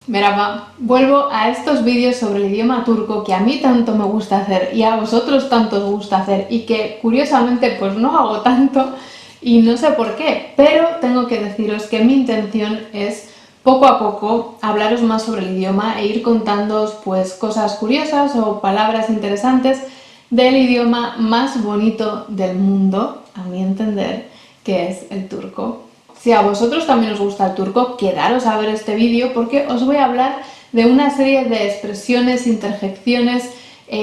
Merhaba, vuelvo a estos vídeos sobre el idioma turco que a mí tanto me gusta hacer y a vosotros tanto os gusta hacer y que curiosamente pues no hago tanto y no sé por qué, pero tengo que deciros que mi intención es poco a poco hablaros más sobre el idioma e ir contándoos pues cosas curiosas o palabras interesantes del idioma más bonito del mundo, a mi entender, que es el turco. Si a vosotros también os gusta el turco, quedaros a ver este vídeo porque os voy a hablar de una serie de expresiones, interjecciones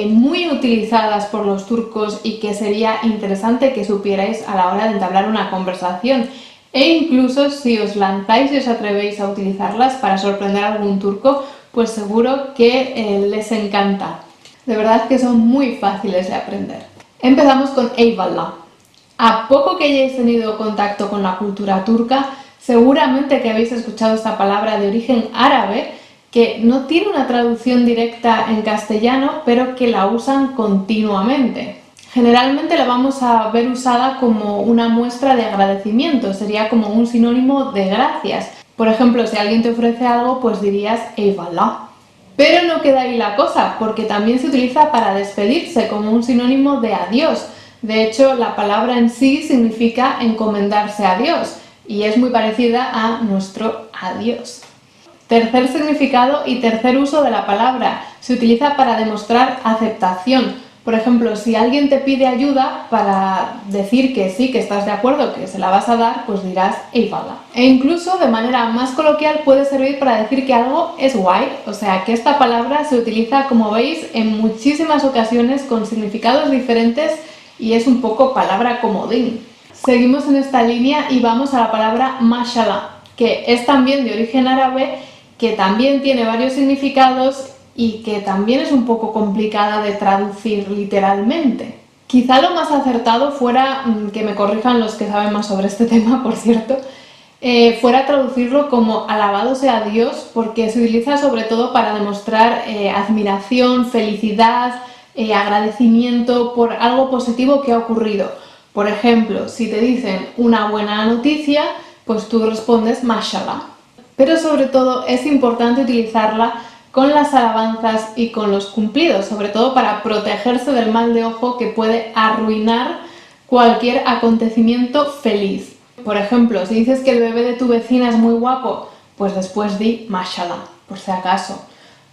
muy utilizadas por los turcos y que sería interesante que supierais a la hora de entablar una conversación. E incluso si os lanzáis y os atrevéis a utilizarlas para sorprender a algún turco, pues seguro que les encanta. De verdad que son muy fáciles de aprender. Empezamos con Eyvallah. A poco que hayáis tenido contacto con la cultura turca, seguramente que habéis escuchado esta palabra de origen árabe, que no tiene una traducción directa en castellano, pero que la usan continuamente. Generalmente la vamos a ver usada como una muestra de agradecimiento, sería como un sinónimo de gracias. Por ejemplo, si alguien te ofrece algo, pues dirías Eyvallah. Pero no queda ahí la cosa, porque también se utiliza para despedirse como un sinónimo de adiós. De hecho, la palabra en sí significa encomendarse a Dios y es muy parecida a nuestro adiós. Tercer significado y tercer uso de la palabra. Se utiliza para demostrar aceptación. Por ejemplo, si alguien te pide ayuda para decir que sí, que estás de acuerdo, que se la vas a dar, pues dirás Eyvallah. E incluso de manera más coloquial puede servir para decir que algo es guay, o sea que esta palabra se utiliza, como veis, en muchísimas ocasiones con significados diferentes y es un poco palabra comodín. Seguimos en esta línea y vamos a la palabra mashallah, que es también de origen árabe, que también tiene varios significados y que también es un poco complicada de traducir literalmente. Quizá lo más acertado fuera, que me corrijan los que saben más sobre este tema, por cierto, fuera traducirlo como alabado sea Dios, porque se utiliza sobre todo para demostrar admiración, felicidad, agradecimiento por algo positivo que ha ocurrido. Por ejemplo, si te dicen una buena noticia, pues tú respondes mashallah. Pero sobre todo es importante utilizarla con las alabanzas y con los cumplidos, sobre todo para protegerse del mal de ojo que puede arruinar cualquier acontecimiento feliz. Por ejemplo, si dices que el bebé de tu vecina es muy guapo, pues después di mashallah, por si acaso.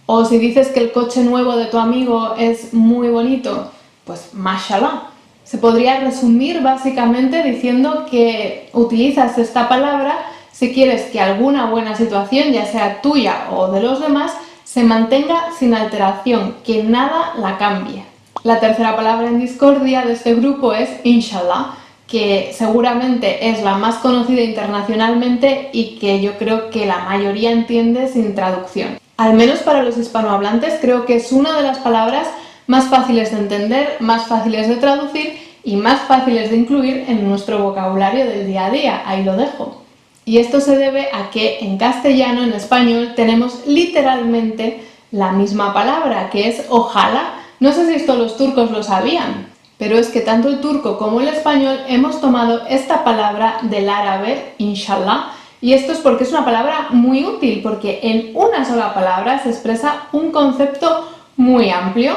O si dices que el coche nuevo de tu amigo es muy bonito, pues mashallah. Se podría resumir básicamente diciendo que utilizas esta palabra si quieres que alguna buena situación, ya sea tuya o de los demás, se mantenga sin alteración, que nada la cambie. La tercera palabra en discordia de este grupo es inshallah, que seguramente es la más conocida internacionalmente y que yo creo que la mayoría entiende sin traducción. Al menos para los hispanohablantes creo que es una de las palabras más fáciles de entender, más fáciles de traducir y más fáciles de incluir en nuestro vocabulario del día a día. Ahí lo dejo. Y esto se debe a que en castellano, en español, tenemos literalmente la misma palabra, que es ojalá. No sé si esto los turcos lo sabían, pero es que tanto el turco como el español hemos tomado esta palabra del árabe, inshallah, y esto es porque es una palabra muy útil, porque en una sola palabra se expresa un concepto muy amplio.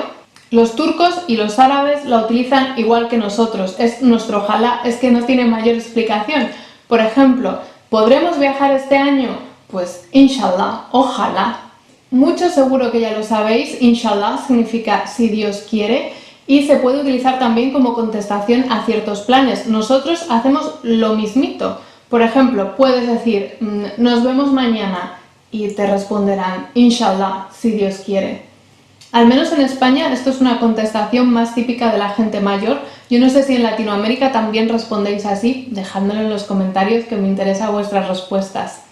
Los turcos y los árabes la utilizan igual que nosotros, es nuestro ojalá, es que no tiene mayor explicación. Por ejemplo, ¿podremos viajar este año? Pues inshallah, ojalá. Mucho seguro que ya lo sabéis, inshallah significa si Dios quiere y se puede utilizar también como contestación a ciertos planes. Nosotros hacemos lo mismito. Por ejemplo, puedes decir nos vemos mañana y te responderán inshallah, si Dios quiere. Al menos en España esto es una contestación más típica de la gente mayor. Yo no sé si en Latinoamérica también respondéis así, dejádmelo en los comentarios que me interesan vuestras respuestas.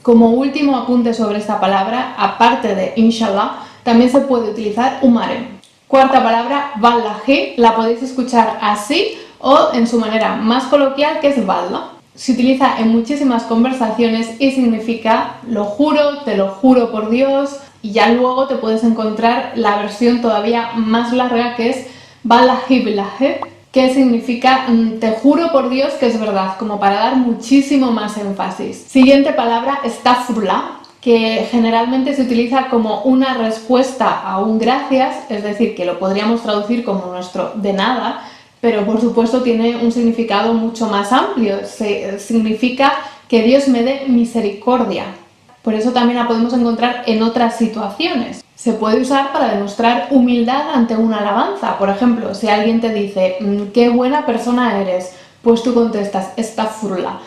Como último apunte sobre esta palabra, aparte de inshallah, también se puede utilizar umarem. Cuarta palabra, vallahi, la podéis escuchar así o en su manera más coloquial, que es valla. Se utiliza en muchísimas conversaciones y significa lo juro, te lo juro por Dios, y ya luego te puedes encontrar la versión todavía más larga que es vallahi billahi, que significa te juro por Dios que es verdad, como para dar muchísimo más énfasis. Siguiente palabra, estağfurullah, que generalmente se utiliza como una respuesta a un gracias, es decir, que lo podríamos traducir como nuestro de nada, pero por supuesto tiene un significado mucho más amplio. Significa que Dios me dé misericordia. Por eso también la podemos encontrar en otras situaciones. Se puede usar para demostrar humildad ante una alabanza. Por ejemplo, si alguien te dice, qué buena persona eres, pues tú contestas, estağfurullah,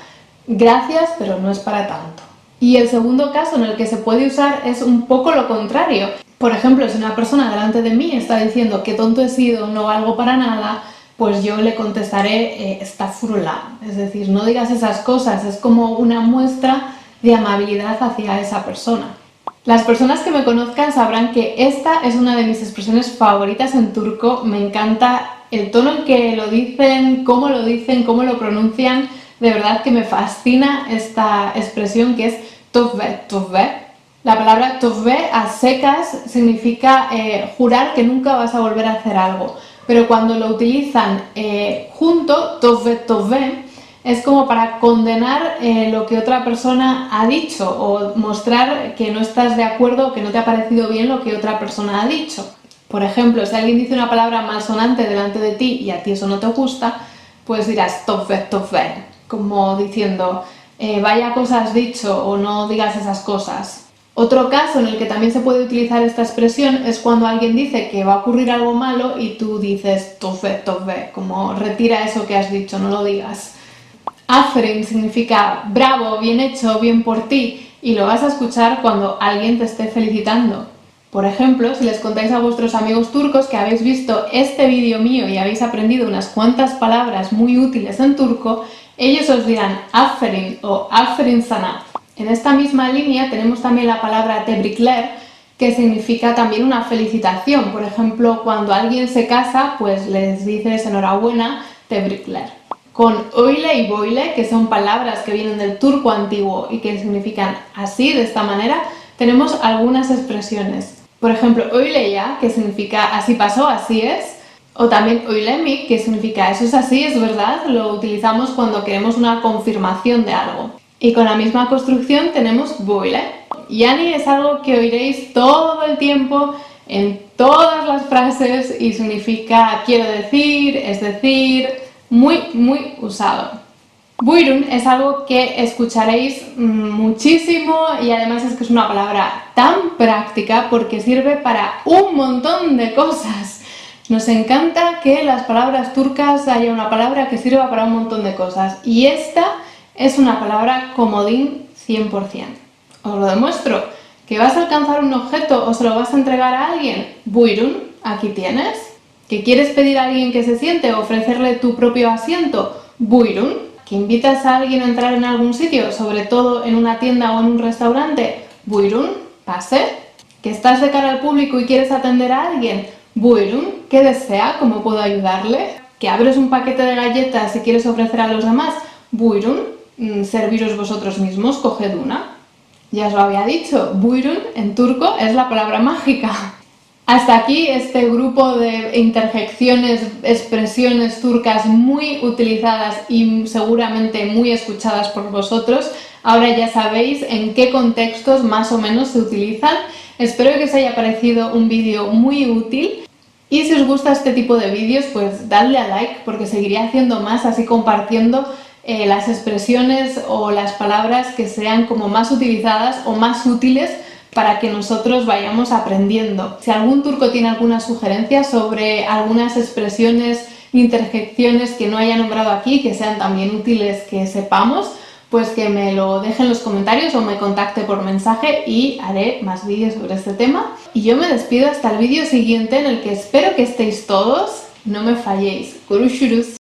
gracias, pero no es para tanto. Y el segundo caso en el que se puede usar es un poco lo contrario. Por ejemplo, si una persona delante de mí está diciendo qué tonto he sido, no valgo para nada, pues yo le contestaré estağfurullah. Es decir, no digas esas cosas, es como una muestra de amabilidad hacia esa persona. Las personas que me conozcan sabrán que esta es una de mis expresiones favoritas en turco. Me encanta el tono en que lo dicen, cómo lo pronuncian. De verdad que me fascina esta expresión que es tövbe, tövbe. La palabra tövbe a secas significa jurar que nunca vas a volver a hacer algo. Pero cuando lo utilizan junto, tövbe, tövbe, es como para condenar lo que otra persona ha dicho o mostrar que no estás de acuerdo o que no te ha parecido bien lo que otra persona ha dicho. Por ejemplo, si alguien dice una palabra malsonante delante de ti y a ti eso no te gusta, pues dirás tövbe, tövbe, como diciendo vaya cosa has dicho o no digas esas cosas. Otro caso en el que también se puede utilizar esta expresión es cuando alguien dice que va a ocurrir algo malo y tú dices tövbe, tövbe, como retira eso que has dicho, no lo digas. Aferin significa bravo, bien hecho, bien por ti, y lo vas a escuchar cuando alguien te esté felicitando. Por ejemplo, si les contáis a vuestros amigos turcos que habéis visto este vídeo mío y habéis aprendido unas cuantas palabras muy útiles en turco, ellos os dirán aferin o aferin sana. En esta misma línea tenemos también la palabra tebrikler, que significa también una felicitación. Por ejemplo, cuando alguien se casa, pues les dices enhorabuena, tebrikler. Con öyle y böyle, que son palabras que vienen del turco antiguo y que significan así, de esta manera, tenemos algunas expresiones. Por ejemplo, öyle ya, que significa así pasó, así es, o también öyle mi, que significa eso es así, es verdad, lo utilizamos cuando queremos una confirmación de algo. Y con la misma construcción tenemos böyle. Yani es algo que oiréis todo el tiempo en todas las frases y significa quiero decir, es decir, muy usado. Buyurun es algo que escucharéis muchísimo y además es que es una palabra tan práctica porque sirve para un montón de cosas. Nos encanta que las palabras turcas haya una palabra que sirva para un montón de cosas y esta es una palabra comodín 100%. Os lo demuestro. ¿Que vas a alcanzar un objeto o se lo vas a entregar a alguien? Buyurun, aquí tienes. ¿Que quieres pedir a alguien que se siente o ofrecerle tu propio asiento? Buyurun. ¿Que invitas a alguien a entrar en algún sitio, sobre todo en una tienda o en un restaurante? Buyurun, pase. ¿Que estás de cara al público y quieres atender a alguien? Buyurun, ¿qué desea? ¿Cómo puedo ayudarle? ¿Que abres un paquete de galletas y quieres ofrecer a los demás? Buyurun, serviros vosotros mismos, coged una. Ya os lo había dicho, buyurun en turco es la palabra mágica. Hasta aquí este grupo de interjecciones, expresiones turcas muy utilizadas y seguramente muy escuchadas por vosotros. Ahora ya sabéis en qué contextos más o menos se utilizan. Espero que os haya parecido un vídeo muy útil. Y si os gusta este tipo de vídeos, pues dadle a like porque seguiré haciendo más, así compartiendo las expresiones o las palabras que sean como más utilizadas o más útiles para que nosotros vayamos aprendiendo. Si algún turco tiene alguna sugerencia sobre algunas expresiones, interjecciones que no haya nombrado aquí, que sean también útiles que sepamos, pues que me lo deje en los comentarios o me contacte por mensaje y haré más vídeos sobre este tema. Y yo me despido hasta el vídeo siguiente en el que espero que estéis todos y no me falléis. Görüşürüz.